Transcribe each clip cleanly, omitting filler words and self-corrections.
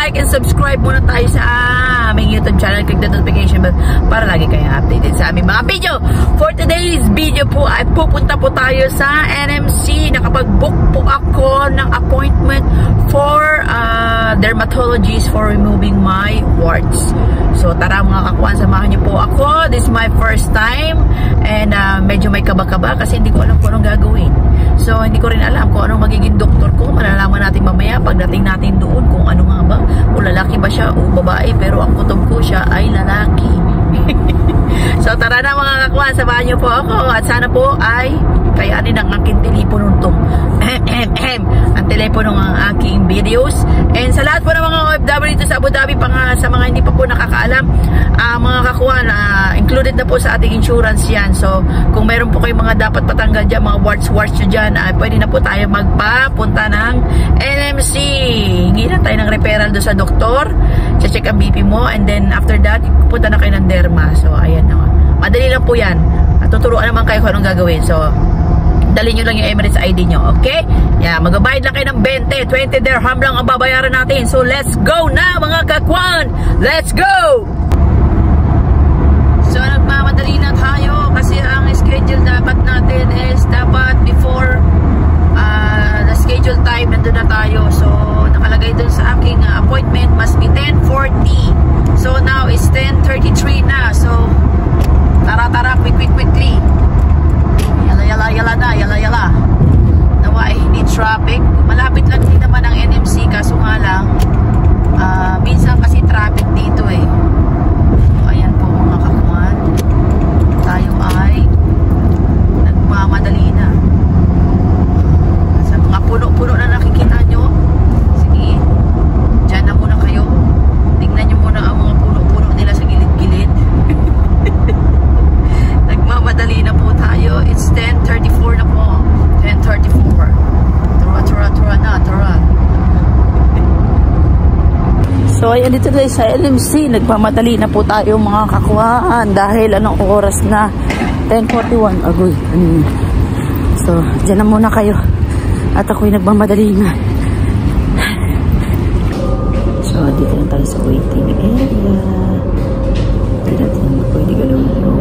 like and subscribe muna tayo sa aming YouTube channel. Click the notification bell para lagi kayong updated sa aming mga video. For today's video po ay pupunta po tayo sa NMC. Nakapag-book po ako ng appointment for dermatologist for removing my warts. So tara mga kakuan, samahan niyo po ako. This is my first time and medyo may kaba-kaba kasi hindi ko alam kung anong gagawin. So hindi ko rin alam kung anong magiging doktor ko. Malalaman natin mamaya pagdating natin doon kung ano nga ba, kung lalaki ba siya o babae, pero ang kutob ko siya ay lalaki. So tara na mga kakuan, samahan niyo po ako at sana po ay kayanin ang aking telepono nitong ang telepono ng aking videos. And sa lahat po ng mga OFW dito sa Abu Dhabi, sa mga hindi pa po nakakaalam, mga kakuan, included na po sa ating insurance yan. So kung meron po kayong mga dapat patanggal dyan, mga warts nyo dyan, pwede na po tayo magpapunta ng NMC. Hingi na tayo ng referral doon sa doktor, check ang BP mo, and then after that punta na kayo ng derma. So ayan na, madali lang po yan at tuturuan naman kayo kung anong gagawin. So dali nyo lang yung Emirates ID nyo, okay? Yeah, magbabayad lang kayo ng 20 dirham lang ang babayaran natin. So let's go na mga kakwan! Let's go! So nagmamadali na tayo kasi ang schedule dapat natin is dapat before the schedule time nandun na tayo. So nakalagay dun sa aking appointment must be 10:40. So now it's 10:33 na. So tara quickly. Yala. Nawa ay hindi traffic. Malapit lang din naman ang NMC, kaso nga lang minsan kasi traffic dito eh. So ayan po mga kakuan, tayo ay nagmamadali na sa mga puno-puno na nakikita nyo. Sige, dyan na muna kayo, tignan nyo muna ang mga puno-puno nila sa gilid-gilid. Nagmamadali na po tayo. It's 10:34 na po. 10:34. Tara. So ayan, dito tayo sa LMC. Nagmamadali na po tayo mga kakuhaan dahil anong oras na? 10:41. Agoy. So dyan na muna kayo at ako'y nagmamadali na. So dito na tayo sa waiting area. Hindi natin pwede galawin yung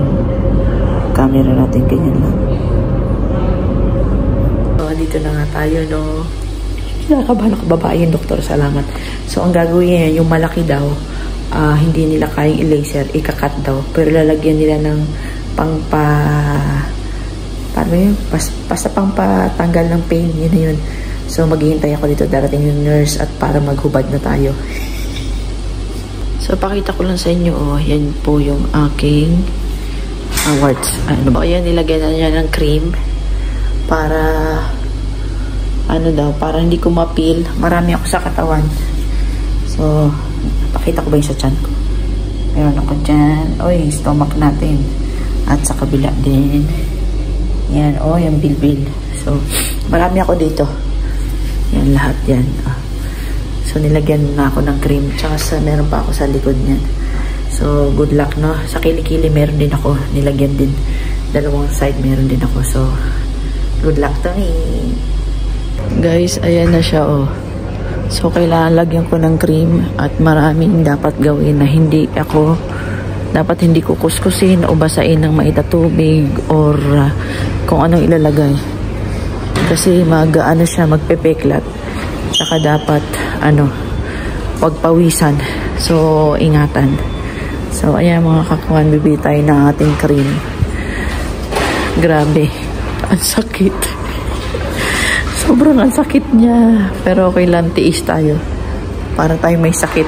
camera natin, ganyan lang. So dito na nga tayo, no? Nakakabahan yung doktor, salamat. So ang gagawin niya, yung malaki daw, hindi nila kayang i-laser, ikakat daw, pero lalagyan nila ng basta pangpatanggal ng pain, yun. So maghihintay ako dito, darating yung nurse at para maghubad na tayo. So pakita ko lang sa inyo, yan po yung aking warts. Ano ba yan, nilagyan na niya ng cream para para hindi ko mapil. Marami ako sa katawan. So pakita ko ba yung sa tiyan ko? Meron ako dyan. Oy, stomach natin. At sa kabila din. Yan, yung bilbil. So marami ako dito. Yan, lahat yan. So nilagyan na ako ng cream. Tsaka meron pa ako sa likod niyan. So good luck, no? Sa kilikili meron din ako. Nilagyan din. Dalawang side meron din ako. So good luck to me. Guys, ayan na siya, oh. So kailangan lagyan ko ng cream at maraming dapat gawin na dapat hindi ko kuskusin o basain ng maitatubig or kung anong ilalagay. Kasi magpepeklat. Saka dapat wag pawisan. So ingatan. So ayan mga kakuan, bibitay na ating cream. Grabe, ang sakit. Sobrang ang sakit niya. Pero okay lang, tiis tayo. Para tayo may sakit.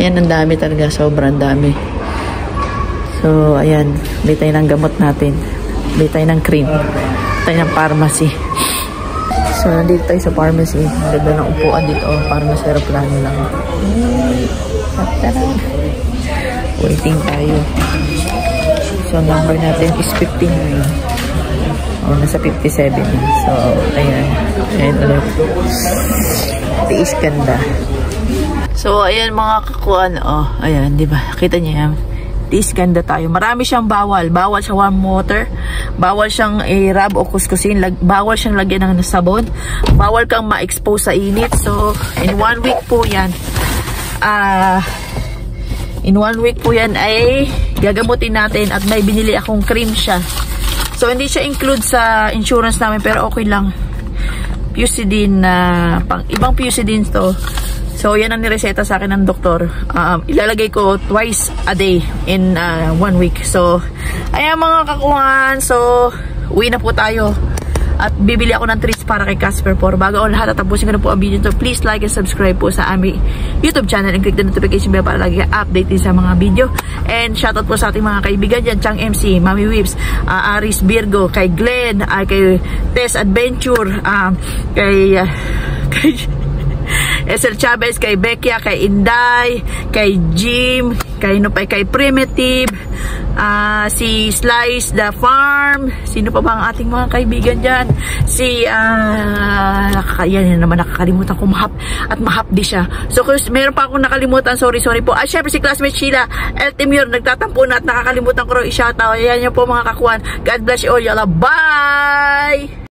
Ayan, ang dami talaga. Sobrang dami. So, ayan. Bitay ng gamot natin. Bitay ng cream. Bitay ng pharmacy. So, nandito tayo sa pharmacy. Ang ganda ng upuan dito. Para nasa aeroplano lang. Waiting tayo. So, number natin is 59. Nasa 57. So, ayan. Ayan ulit. Tiis ganda. So, ayan mga kakuan. Ayan, di ba? Kita niyo yan. Tiis ganda tayo. Marami siyang bawal. Bawal sa warm water. Bawal siyang i-rub o kuskusin. Bawal siyang lagyan ng sabon. Bawal kang ma-expose sa init. So, in 1 week po yan. in 1 week po yan ay gagamutin natin at may binili akong cream siya. So, hindi siya include sa insurance namin pero okay lang. Fusidine na ibang Fusidine to. So, yan ang nireseta sa akin ng doktor. Ilalagay ko twice a day in 1 week. So, ayan mga kakuhan. So, uwi na po tayo. At bibili ako ng treats para kay Casper po. Bago ang lahat, tapusin ko na po ang video to. Please like and subscribe po sa aming YouTube channel and click the notification bell para lagi update din sa mga video. And shoutout po sa ating mga kaibigan dyan, Chang MC, Mami Whips, Aris Virgo, kay Glenn, kay Tess Adventure, kay Esel Chavez, kay Beckia, kay Inday, kay Jim, kay Primitive, si Slice the Farm, sino pa ba ang ating mga kaibigan dyan? Si, yan naman nakakalimutan ko, mahapdi siya. So, kung meron pa akong nakalimutan, sorry po. Syempre si classmate Sheila, Eltimure, nagtatampo na at nakakalimutan ko rin i-shoutout. Ayan yun po mga kakuan. God bless you all, yalla. Bye!